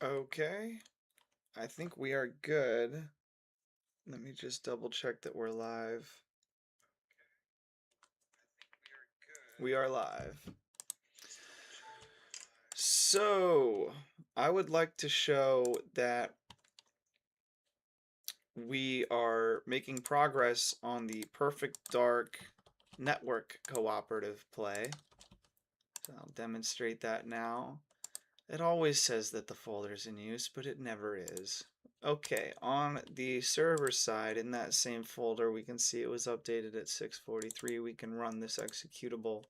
Okay, I think we are good. Let me just double check that we're live. We are live. So, I would like to show that we are making progress on the Perfect Dark network cooperative play. So I'll demonstrate that now. It always says that the folder's in use, but it never is. Okay, on the server side, in that same folder, we can see it was updated at 6:43. We can run this executable.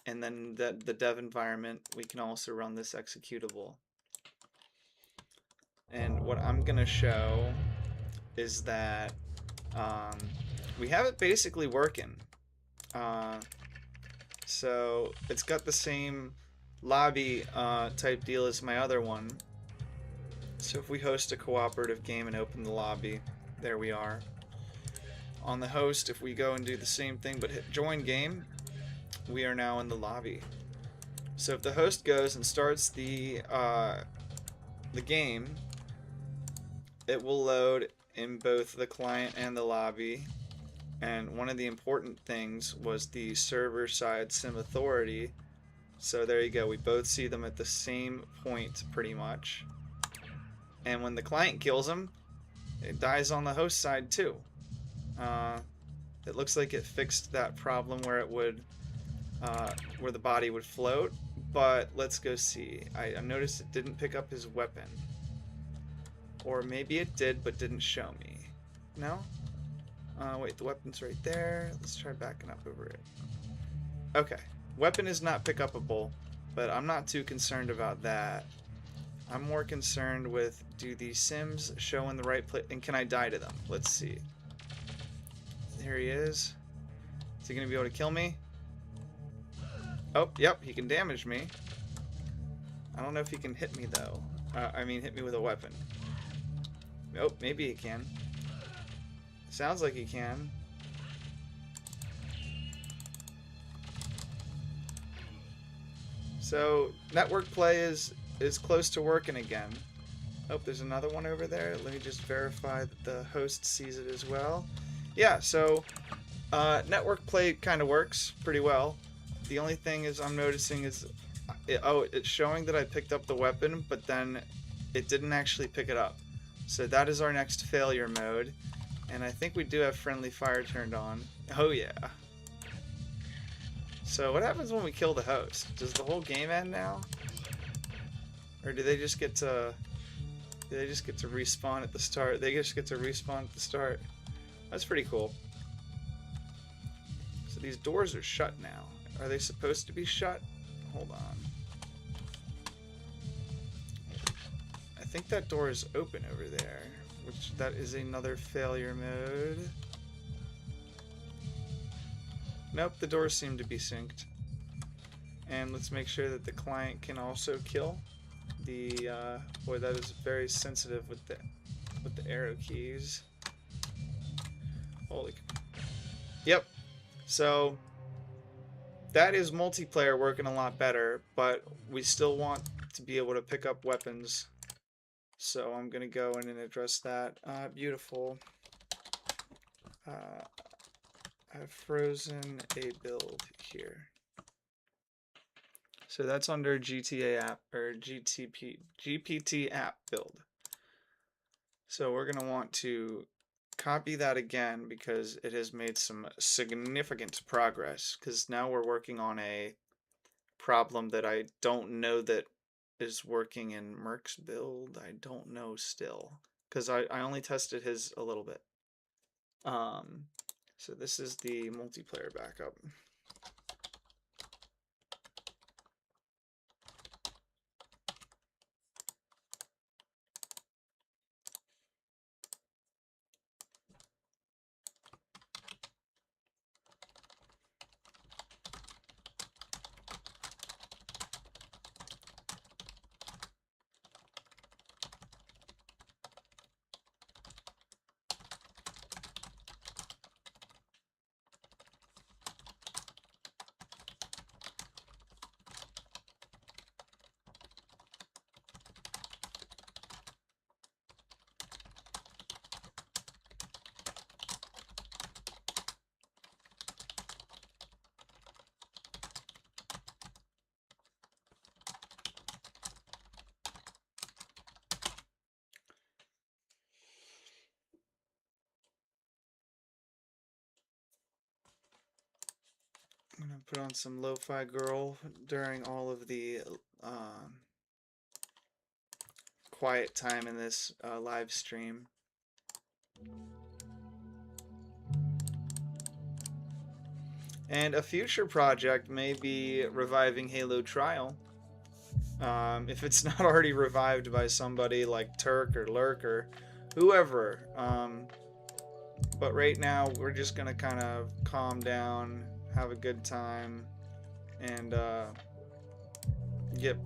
And then the dev environment, we can also run this executable. And what I'm going to show is that we have it basically working. So it's got the same lobby type deal as my other one. So if we host a cooperative game and open the lobby, there we are. On the host, if we go and do the same thing but hit join game, we are now in the lobby. So if the host goes and starts the game, it will load in both the client and the lobby. And one of the important things was the server side sim authority. So there you go, we both see them at the same point pretty much. And when the client kills them, it dies on the host side too. It looks like it fixed that problem where it would, where the body would float. But let's go see. I noticed it didn't pick up his weapon. Or maybe it did, but didn't show me. No? Wait, the weapon's right there. Let's try backing up over it. Okay. Weapon is not pick upable, but I'm not too concerned about that. I'm more concerned with, do these sims show in the right place, and can I die to them? Let's see. Here he is. Is he going to be able to kill me? Oh, yep, he can damage me. I don't know if he can hit me, though. I mean, hit me with a weapon. Oh, maybe he can. Sounds like he can. So, network play is close to working again. Oh, there's another one over there. Let me just verify that the host sees it as well. Yeah, so network play kind of works pretty well. The only thing is I'm noticing is, it's showing that I picked up the weapon, but then it didn't actually pick it up. So that is our next failure mode. And I think we do have friendly fire turned on. Oh yeah. So what happens when we kill the host? Does the whole game end now? Or do they just get to respawn at the start? They just get to respawn at the start. That's pretty cool. So these doors are shut now. Are they supposed to be shut? Hold on. I think that door is open over there, which that is another failure mode. Nope, the doors seem to be synced. And let's make sure that the client can also kill. The boy, that is very sensitive with the arrow keys. Holy. Yep. So that is multiplayer working a lot better, but we still want to be able to pick up weapons. So I'm gonna go in and address that. Beautiful. I've frozen a build here. So that's under GTA app or GPT app build. So we're gonna want to copy that again because it has made some significant progress, because now we're working on a problem that I don't know that is working in Merc's build. I don't know still, because I only tested his a little bit. So this is the multiplayer backup. Put on some Lo-Fi Girl during all of the quiet time in this live stream. And a future project may be reviving Halo Trial. If it's not already revived by somebody like Turk or Lurk or whoever. But right now, we're just gonna kind of calm down, have a good time, and get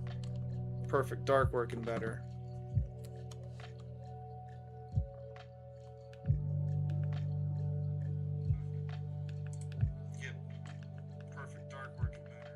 Perfect Dark working better. Get Perfect Dark working better.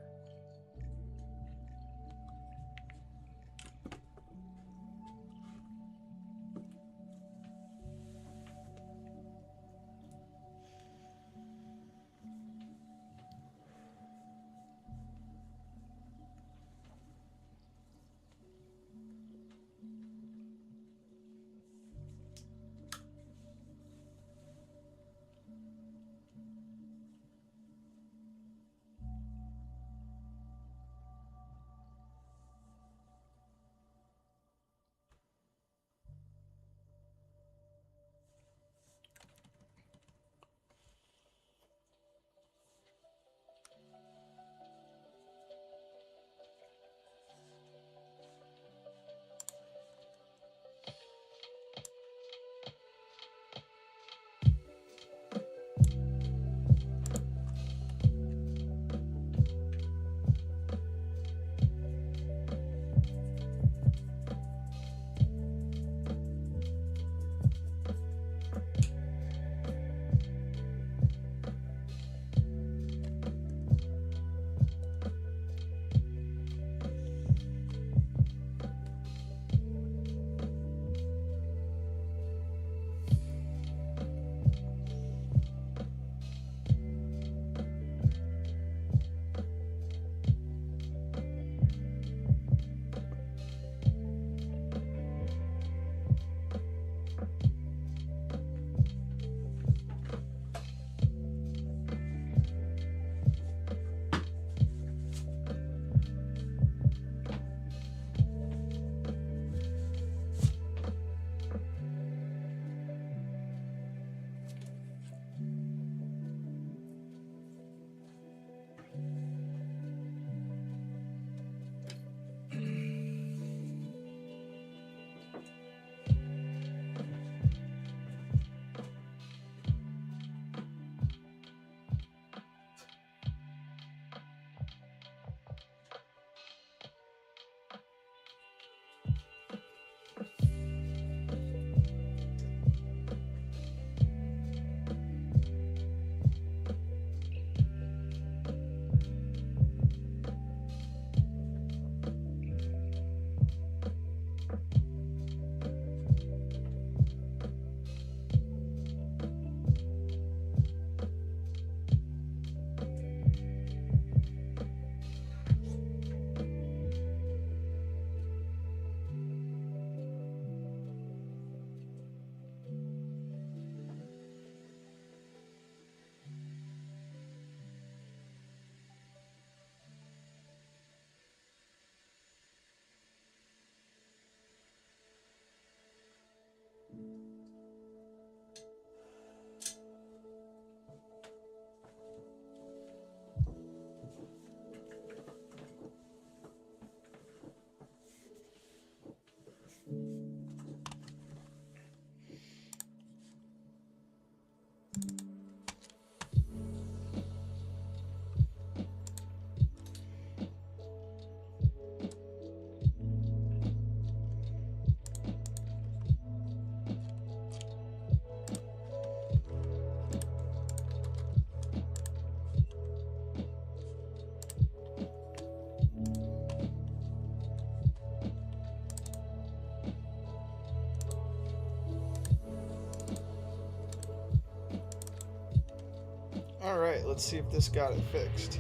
Alright, let's see if this got it fixed.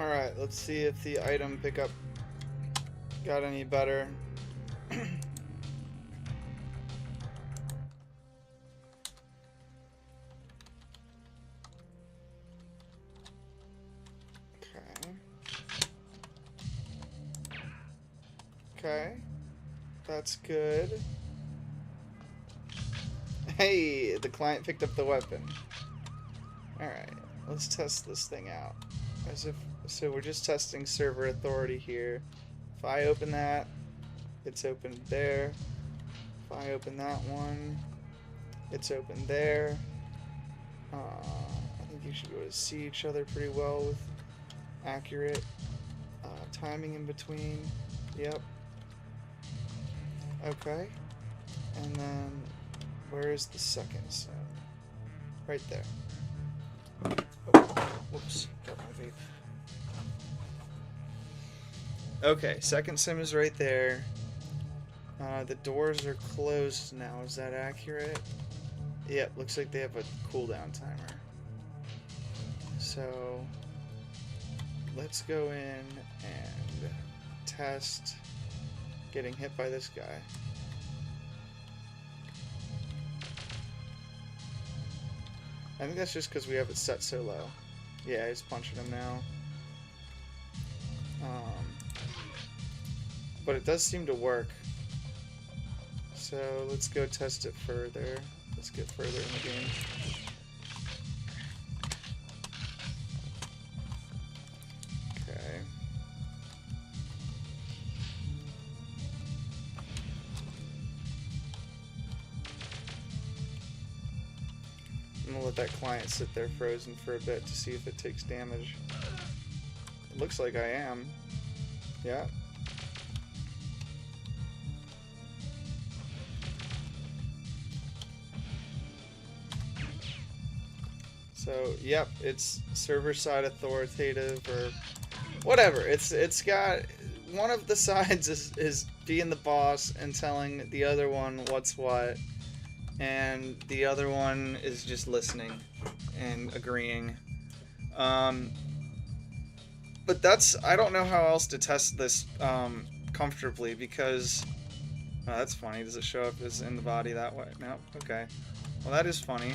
Alright, let's see if the item pickup got any better. Okay, that's good. Hey, the client picked up the weapon. Alright, let's test this thing out. So we're just testing server authority here. If I open that, it's open there. If I open that one, it's open there. I think you should be able to see each other pretty well with accurate timing in between. Yep. Okay. And then, where is the second sim? Right there. Oh, whoops. Got my vape. Okay, second sim is right there. The doors are closed now. Is that accurate? Yep, looks like they have a cooldown timer. So, let's go in and test getting hit by this guy. I think that's just because we have it set so low. Yeah, he's punching him now. But it does seem to work. So let's go test it further. Let's get further in the game. Okay. I'm gonna let that client sit there frozen for a bit to see if it takes damage. It looks like I am. Yeah. So, yep, it's server-side authoritative or whatever. It's got one of the sides is being the boss and telling the other one what's what, and the other one is just listening and agreeing. But I don't know how else to test this comfortably because that's funny. Does it show up as in the body that way? No. Okay. Well, that is funny.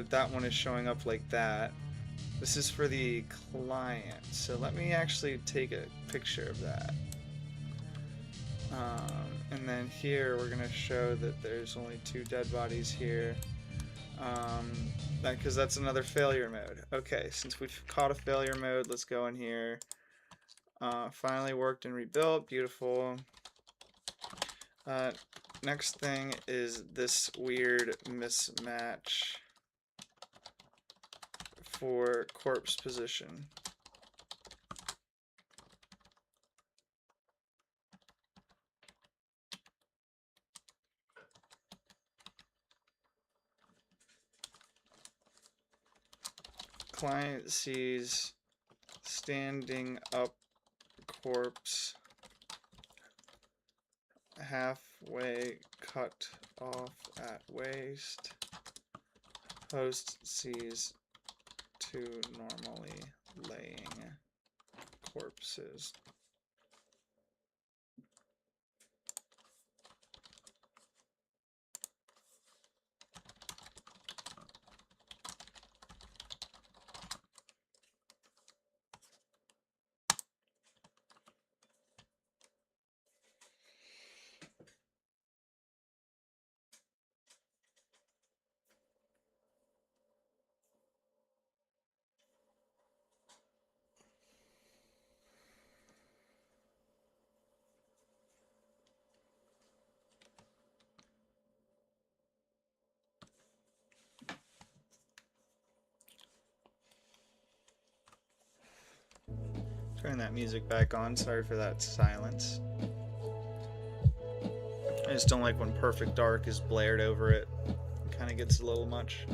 That one is showing up like that. This is for the client, so let me actually take a picture of that. And then here we're gonna show that there's only 2 dead bodies here. Because that's another failure mode. Okay, since we've caught a failure mode, let's go in here. Finally worked and rebuilt. Beautiful. Next thing is this weird mismatch for corpse position. Client sees standing up corpse halfway cut off at waist. Host sees 2 normally laying corpses. Turn that music back on. Sorry for that silence. I just don't like when Perfect Dark is blared over it. It kind of gets a little much.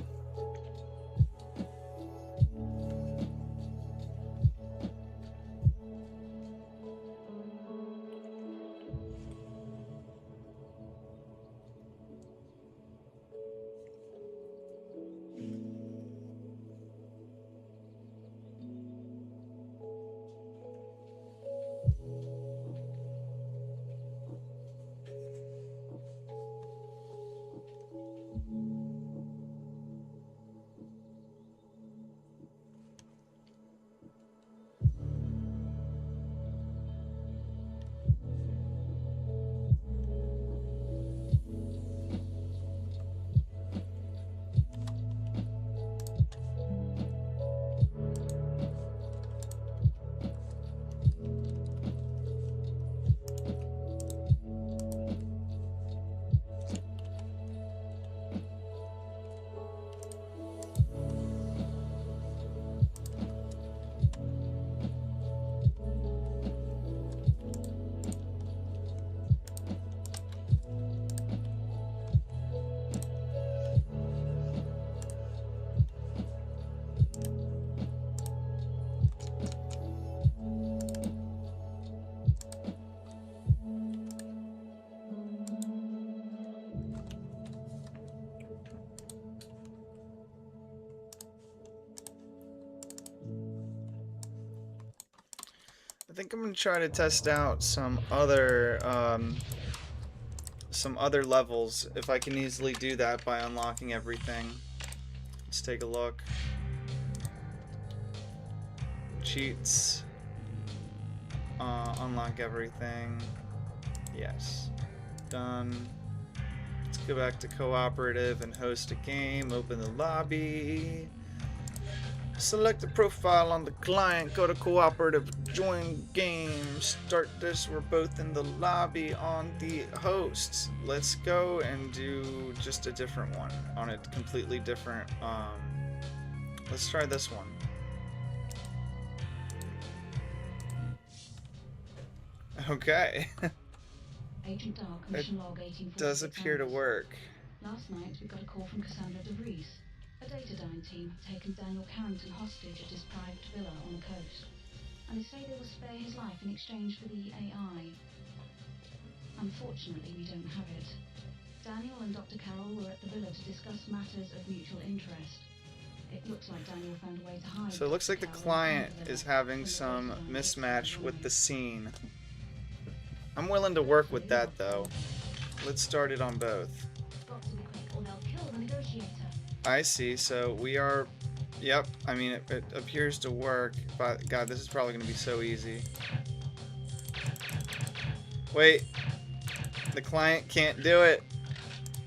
think I'm gonna try to test out some other levels if I can easily do that by unlocking everything. Let's take a look. Cheats. Unlock everything. Yes. Done. Let's go back to Cooperative and host a game. Open the lobby. Select the profile on the client. Go to Cooperative. Join game. Start this. We're both in the lobby on the hosts. Let's go and do just a different one on a completely different. Let's try this one. Okay. Agent Dark, mission log 1846 does appear to work. Last night we got a call from Cassandra DeVries. A Datadyne team have taken Daniel Carrington hostage at his private villa on the coast. And they say they will spare his life in exchange for the AI. Unfortunately, we don't have it. Daniel and Dr. Carroll were at the villa to discuss matters of mutual interest. It looks like Daniel found a way to hide. So it looks like the client is having some mismatch with the scene. I'm willing to work with that though. Let's start it on both. I see, so we are... Yep, I mean it appears to work, but God, this is probably going to be so easy. Wait. The client can't do it.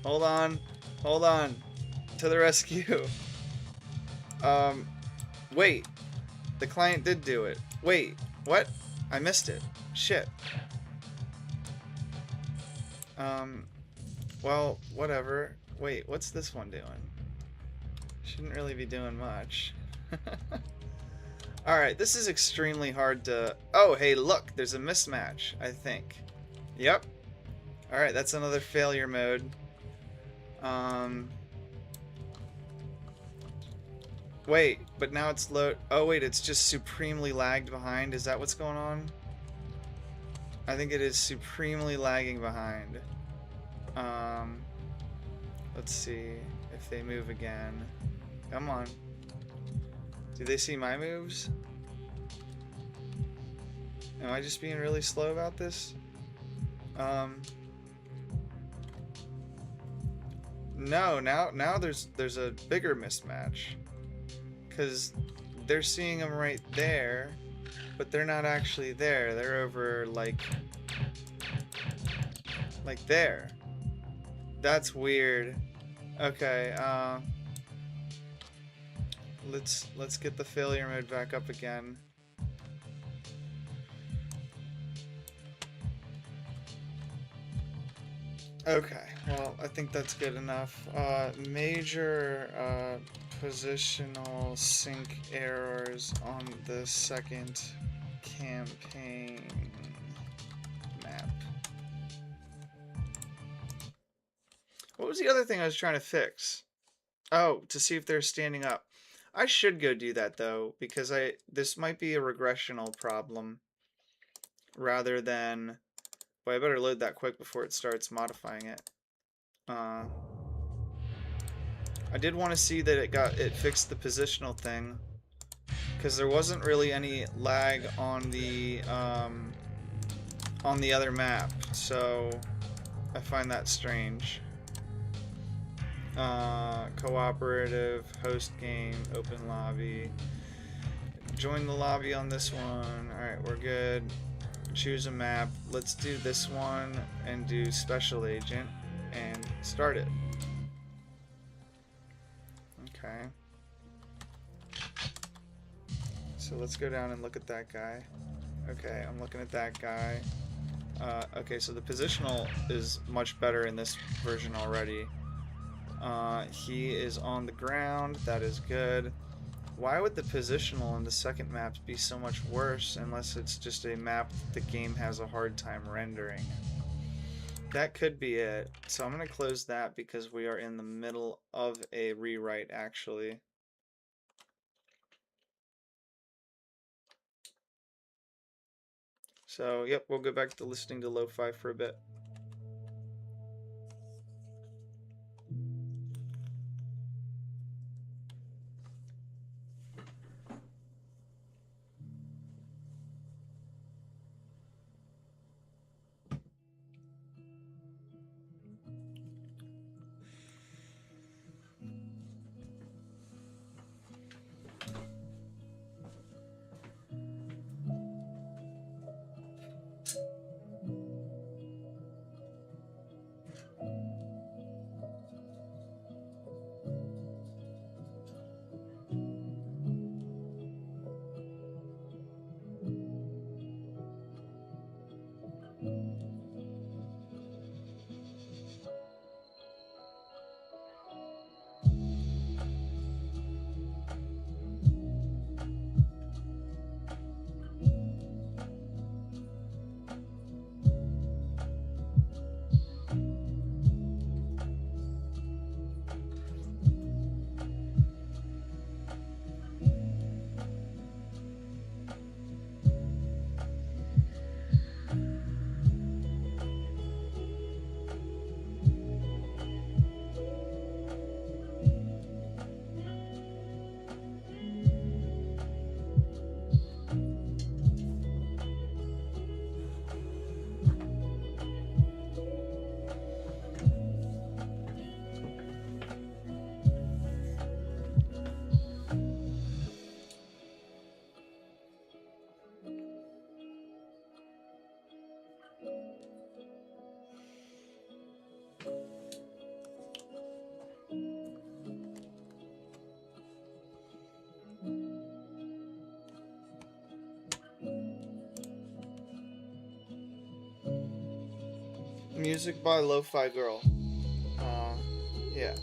Hold on. Hold on. To the rescue. Wait. The client did do it. Wait. What? I missed it. Shit. Well, whatever. Wait, what's this one doing? Shouldn't really be doing much. Alright, this is extremely hard to... Oh, hey, look, there's a mismatch, I think. Yep. Alright, that's another failure mode. Wait, but now it's load... Oh, wait, it's just supremely lagged behind. Is that what's going on? I think it is supremely lagging behind. Let's see if they move again. Come on. Do they see my moves? Am I just being really slow about this? No, now there's a bigger mismatch. Cause they're seeing them right there, but they're not actually there. They're over like there. That's weird. Okay, let's get the failure mode back up again. Okay, well, I think that's good enough. Major positional sync errors on the second campaign map. What was the other thing I was trying to fix? Oh, to see if they're standing up. I should go do that though, because this might be a regressional problem rather than... But I better load that quick before it starts modifying it. I did want to see that it fixed the positional thing, because there wasn't really any lag on the other map, so I find that strange. Cooperative, host game, open lobby. Join the lobby on this one. Alright, we're good. Choose a map. Let's do this one and do special agent and start it. Okay. So let's go down and look at that guy. Okay, I'm looking at that guy. Okay, so the positional is much better in this version already. He is on the ground. That is good. Why would the positional in the second map be so much worse unless it's just a map the game has a hard time rendering? That could be it. So I'm going to close that because we are in the middle of a rewrite actually. So, yep, we'll go back to listening to lo-fi for a bit. Music by Lo-Fi Girl. Yeah.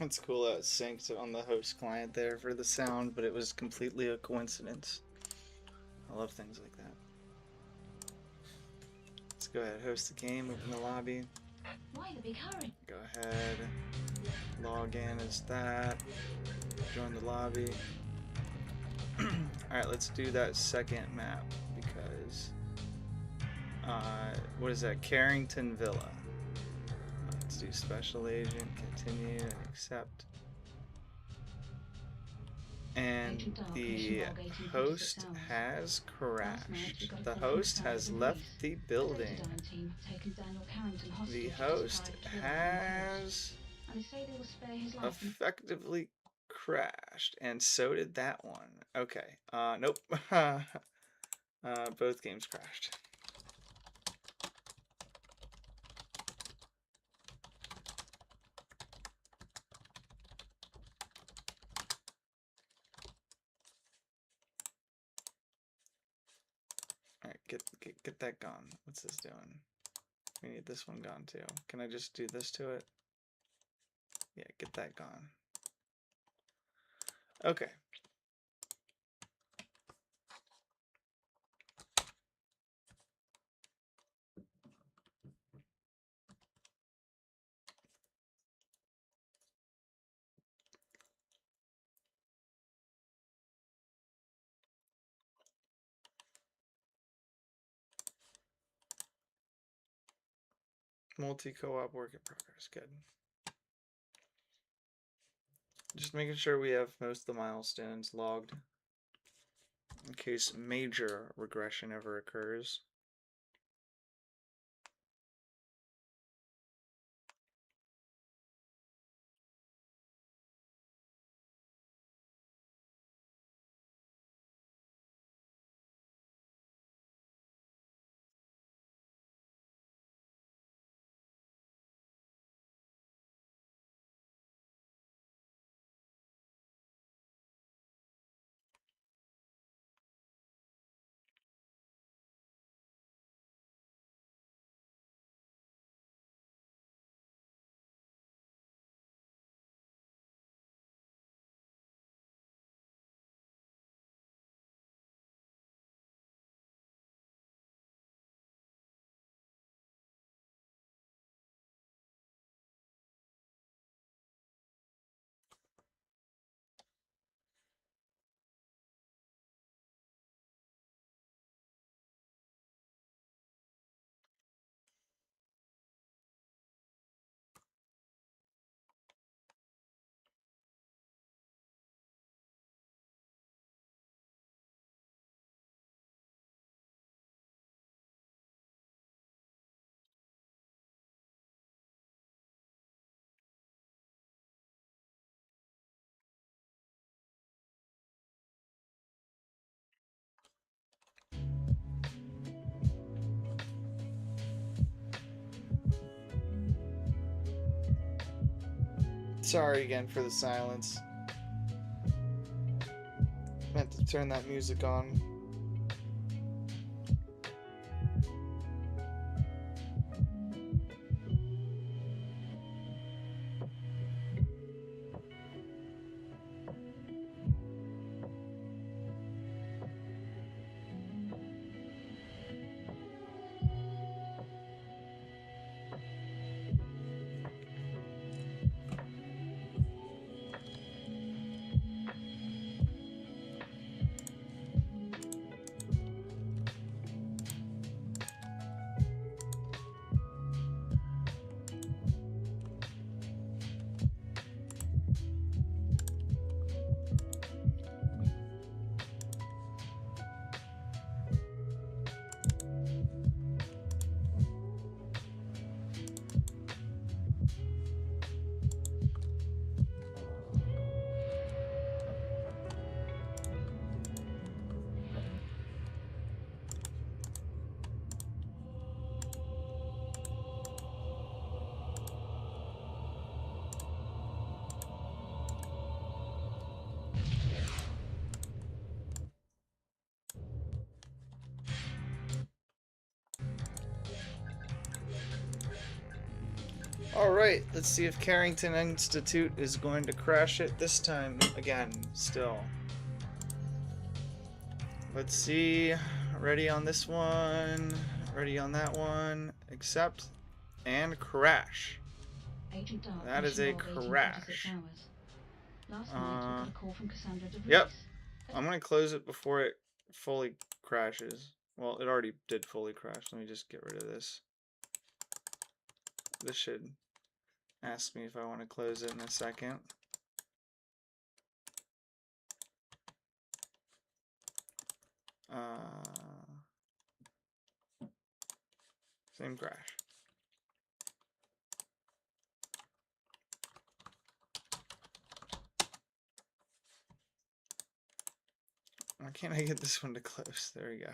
It's cool that it synced on the host client there for the sound, but it was completely a coincidence. I love things like that. Let's go ahead, host the game, open the lobby. Why the big hurry? Go ahead, log in as that, join the lobby. Alright, let's do that second map because, what is that? Carrington Villa. Let's do special agent, continue, and accept. And the host has crashed. The host has left the building. The host has effectively crashed, and so did that one. Okay, nope. Both games crashed. Alright, get that gone. What's this doing? We need this one gone too. Can I just do this to it? Yeah, get that gone. Okay. Multi-co-op work in progress. Good. Just making sure we have most of the milestones logged in case major regression ever occurs. Sorry again for the silence. Meant to turn that music on. Alright, let's see if Carrington Institute is going to crash it this time again, still. Let's see. Ready on this one. Ready on that one. Accept. And crash. Agent Dark, That is a mission log crash. 1846 hours. Last night we got a call from Cassandra DeVries. Yep. I'm going to close it before it fully crashes. Well, it already did fully crash. Let me just get rid of this. This should ask me if I want to close it in a second. Same crash. Why can't I get this one to close? There we go.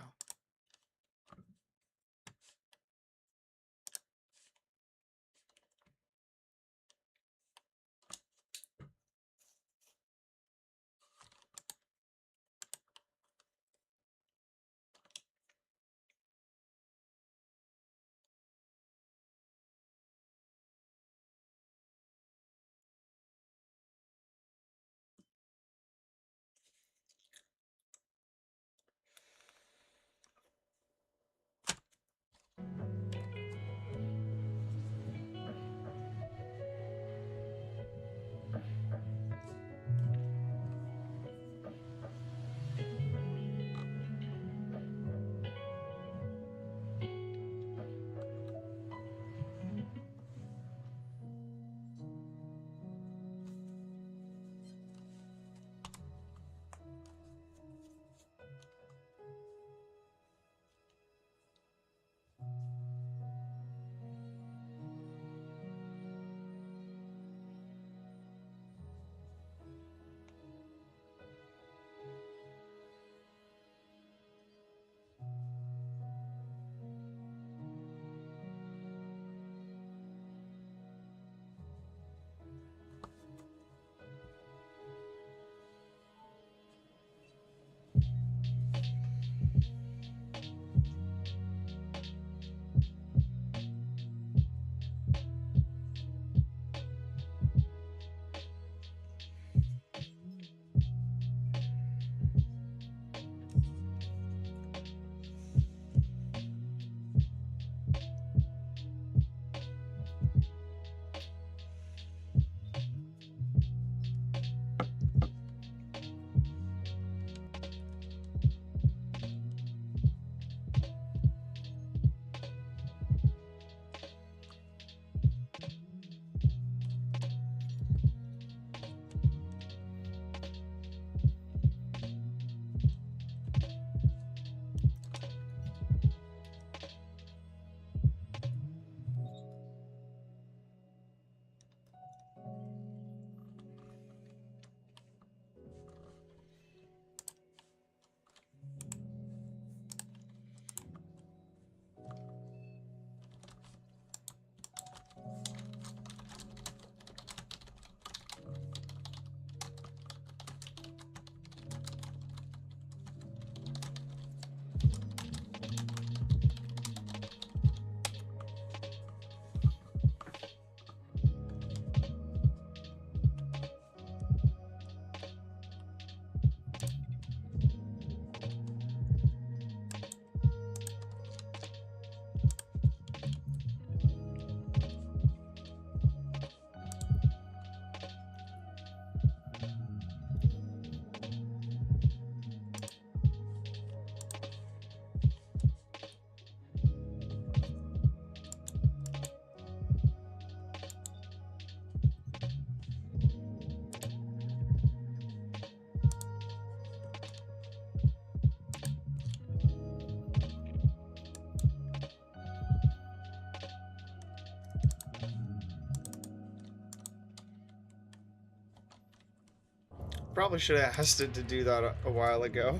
Probably should have asked it to do that a while ago.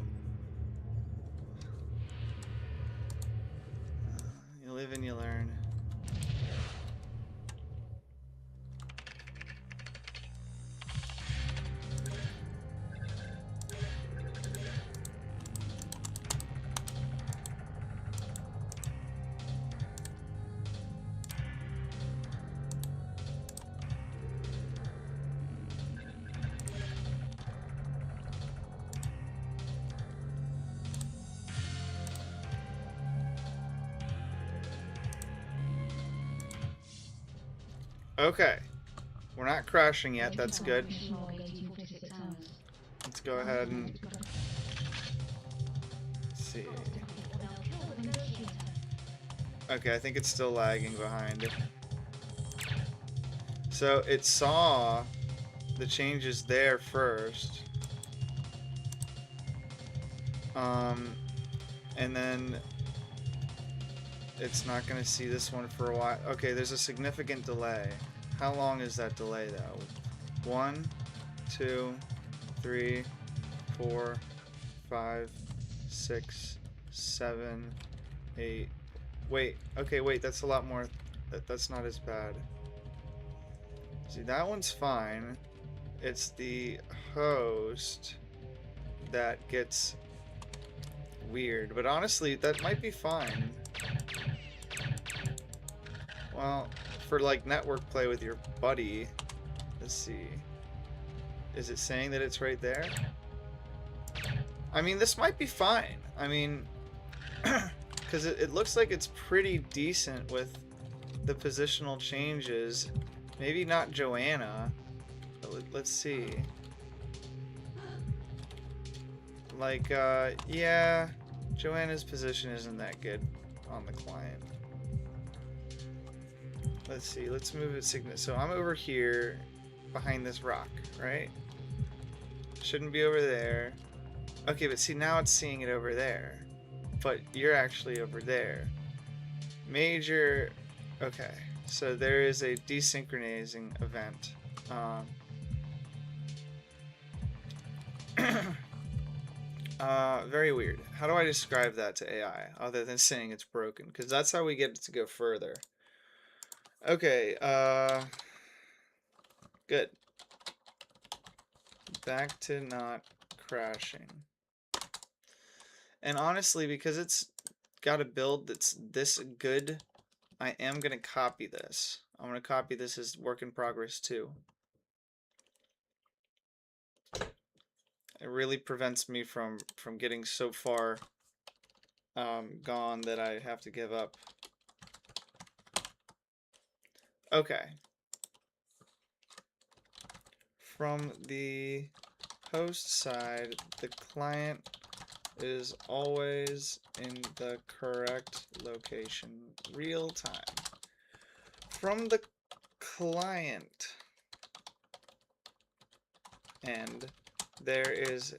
You live and you learn. Okay. We're not crashing yet. Waiting That's back, good. mission log 1846 hours. Let's go ahead and see. Okay, I think it's still lagging behind. So it saw the changes there first. And then it's not going to see this one for a while. Okay, there's a significant delay. How long is that delay though? 1, 2, 3, 4, 5, 6, 7, 8. Wait, okay, wait, that's a lot more. That's not as bad. See, that one's fine. It's the host that gets weird, but honestly, that might be fine. Well, for like network play with your buddy, let's see. Is it saying that it's right there? I mean, this might be fine. I mean, because it looks like it's pretty decent with the positional changes. Maybe not Joanna, but let's see. Like, yeah, Joanna's position isn't that good on the client. Let's see, let's move it so I'm over here behind this rock, right? Shouldn't be over there. Okay, but see, now it's seeing it over there. But you're actually over there. Major, okay, so there is a desynchronizing event. Very weird. How do I describe that to AI other than saying it's broken? Because that's how we get it to go further. Okay, good. Back to not crashing. And honestly, because it's got a build that's this good, I am going to copy this. I'm going to copy this as work in progress too. It really prevents me from getting so far gone that I have to give up. Okay. From the host side, the client is always in the correct location, real time. From the client end, there is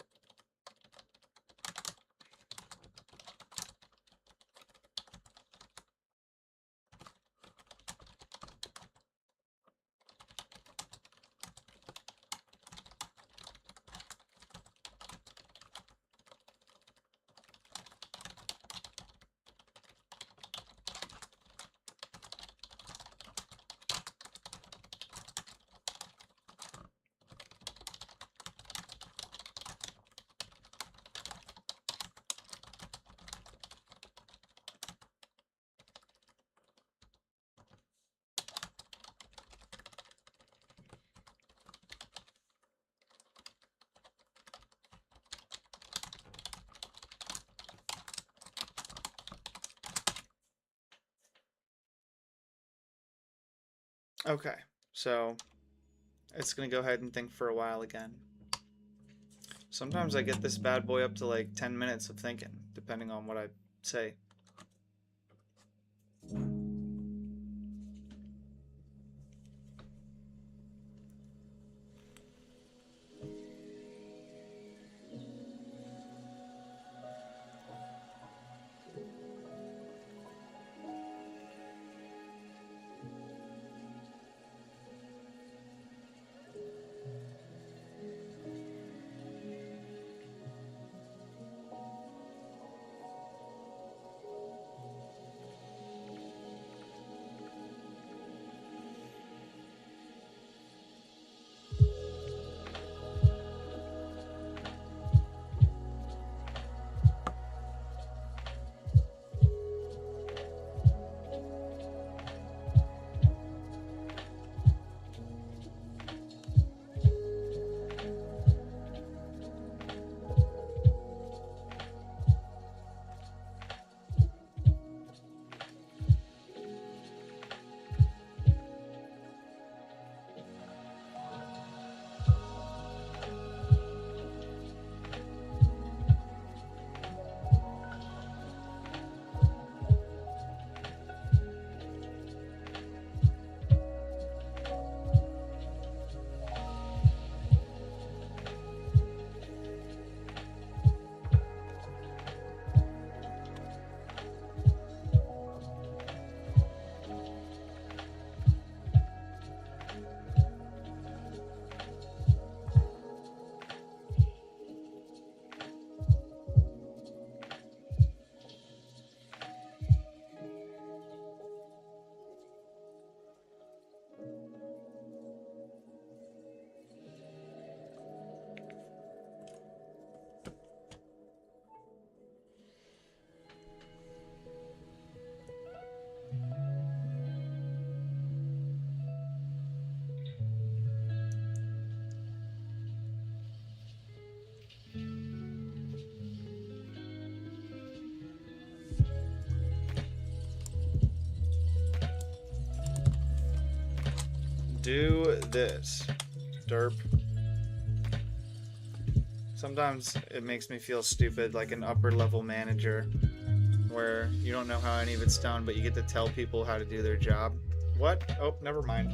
okay, so it's gonna go ahead and think for a while again. Sometimes I get this bad boy up to like 10 minutes of thinking, depending on what I say. do this. Derp. Sometimes it makes me feel stupid, like an upper level manager, where you don't know how any of it's done, but you get to tell people how to do their job. What? Oh, never mind.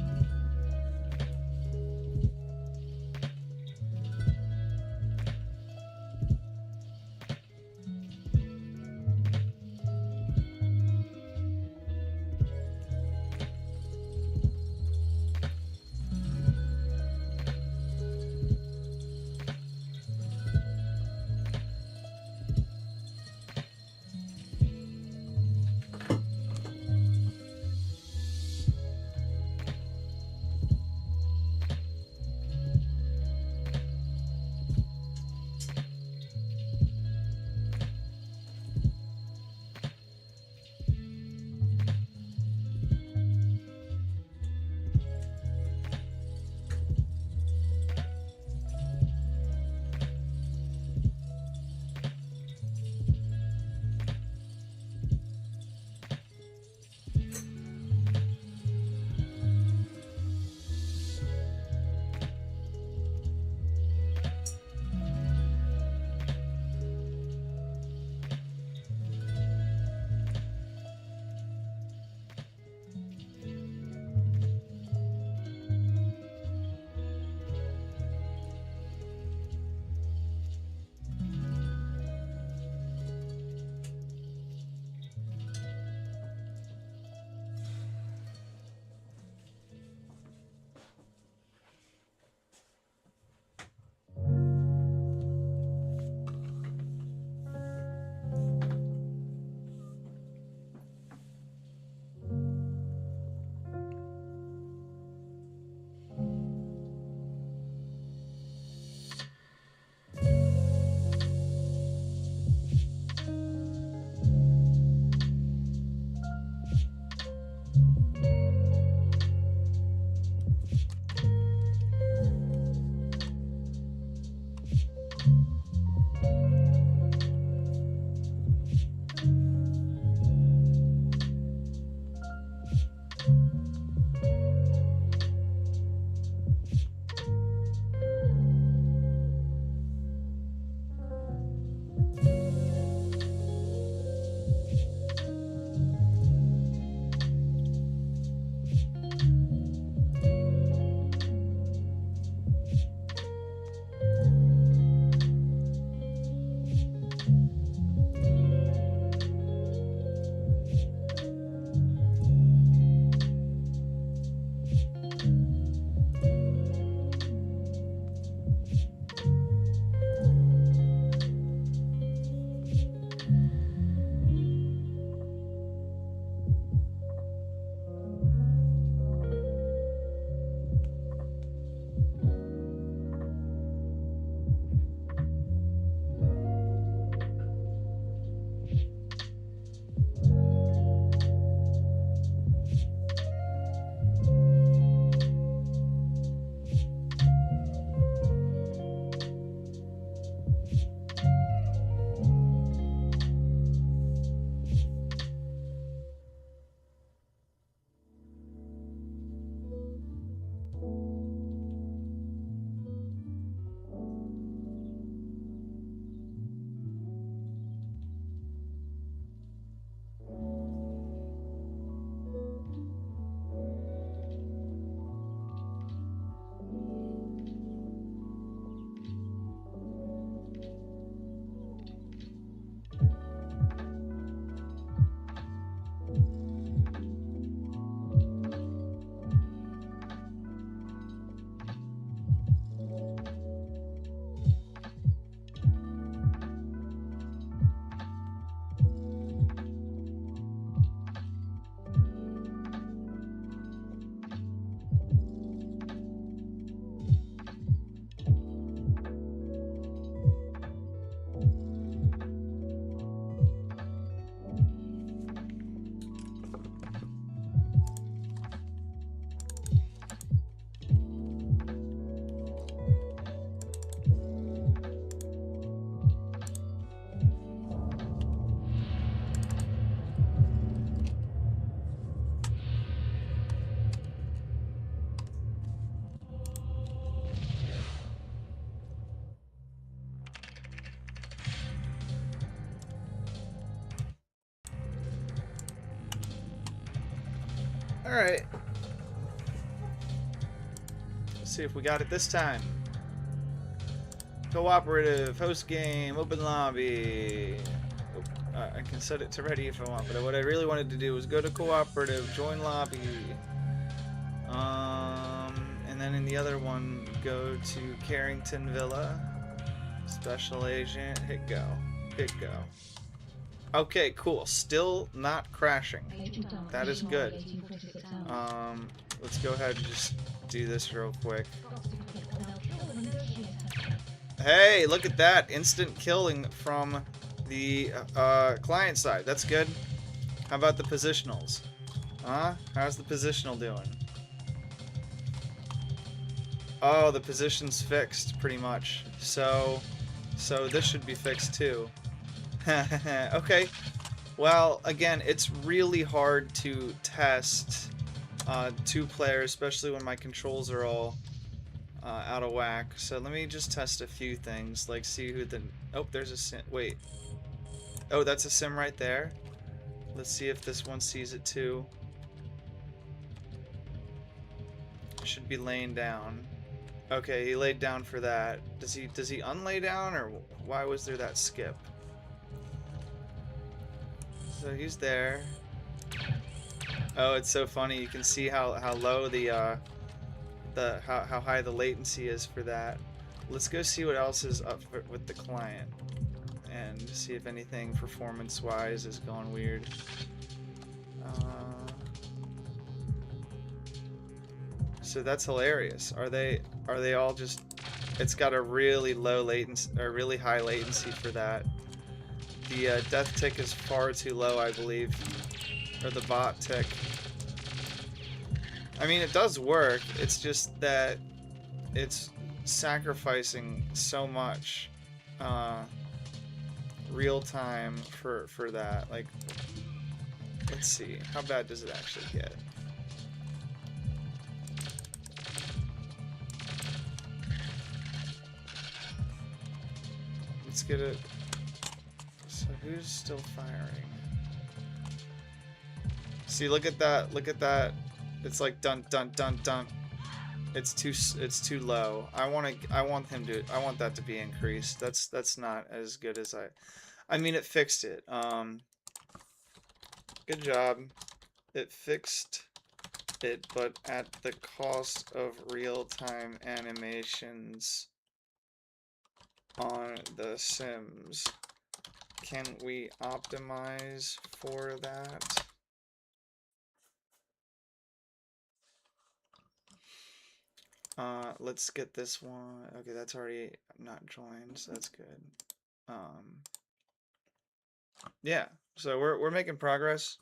Alright. Let's see if we got it this time. Cooperative, host game, open lobby. I can set it to ready if I want, but what I really wanted to do was go to cooperative, join lobby. And then in the other one, go to Carrington Villa, special agent, hit go, hit go. Okay, cool. Still not crashing. That is good. Let's go ahead and just do this real quick. Hey, look at that. Instant killing from the client side. That's good. How about the positionals? Huh? How's the positional doing? Oh, the position's fixed, pretty much. So this should be fixed too. Okay. Well, again, it's really hard to test two players, especially when my controls are all out of whack. So let me just test a few things, like see who the... Oh, there's a sim. Wait. Oh, that's a sim right there. Let's see if this one sees it too. Should be laying down. Okay, he laid down for that. Does he unlay down, or why was there that skip? So he's there. Oh, it's so funny. You can see how low the how high the latency is for that. Let's go see what else is up with the client and see if anything performance-wise is going weird. So that's hilarious. Are they all just? It's got a really low latency or really high latency for that. The death tick is far too low, I believe, or the bot tick. I mean, it does work. It's just that it's sacrificing so much real time for that. Like, let's see, how bad does it actually get? Let's get it. So who's still firing? See, look at that. Look at that. It's like dun dun dun dun. It's too low. I want that to be increased. That's not as good as I mean, it fixed it. Good job. It fixed it, but at the cost of real-time animations on the Sims. Can we optimize for that? Let's get this one. Okay, that's already not joined, so that's good. Yeah, so we're making progress.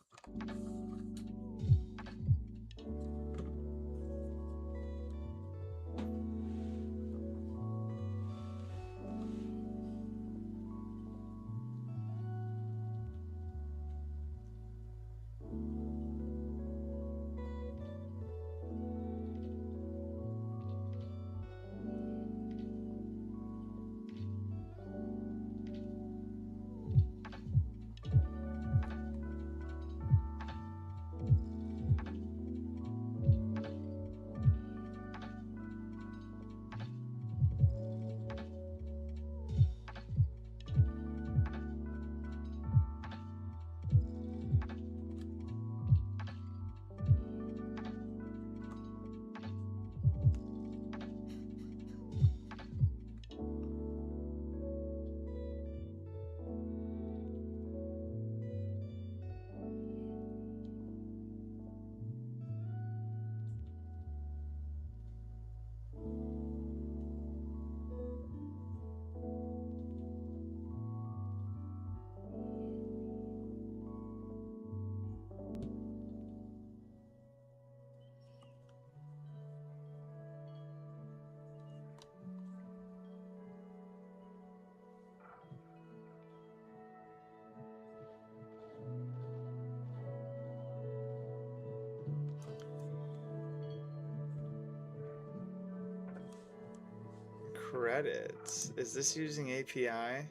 Credits. Is this using API?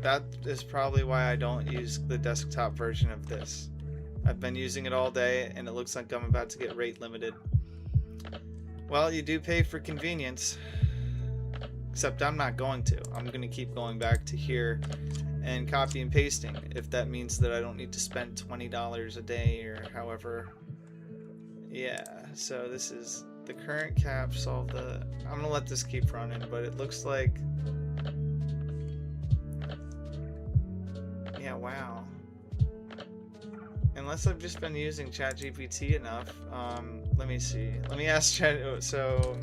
that is probably why I don't use the desktop version of this. I've been using it all day, and it looks like I'm about to get rate limited. Well, you do pay for convenience. Except I'm not going to. I'm going to keep going back to here and copy and pasting if that means that I don't need to spend $20 a day or however. Yeah, so this is the current cap, solve the... I'm going to let this keep running, but it looks like... Yeah, wow. Unless I've just been using ChatGPT enough. Let me see. Let me ask Chat... So...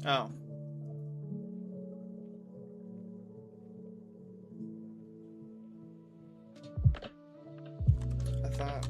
Oh. I thought...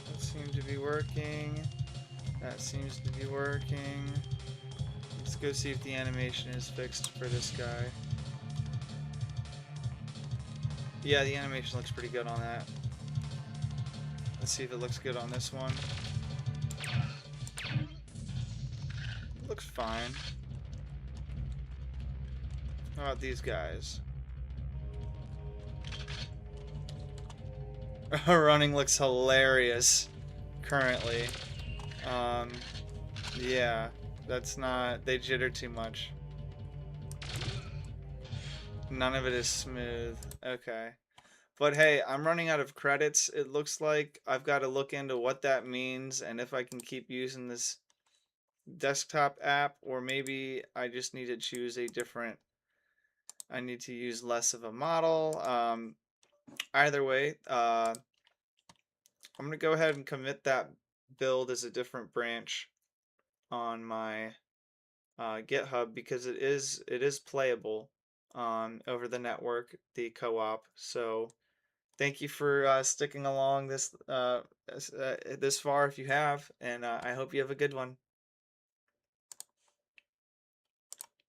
That seemed to be working. That seems to be working. Let's go see if the animation is fixed for this guy. Yeah, the animation looks pretty good on that. Let's see if it looks good on this one. It looks fine. How about these guys? Running looks hilarious currently. Yeah, that's not... They jitter too much. None of it is smooth. Okay. But hey, I'm running out of credits. It looks like I've got to look into what that means and if I can keep using this desktop app, or maybe I just need to choose a different... I need to use less of a model. Either way, I'm going to go ahead and commit that build as a different branch on my GitHub because it is playable over the network, the co-op. So thank you for sticking along this far if you have, and I hope you have a good one.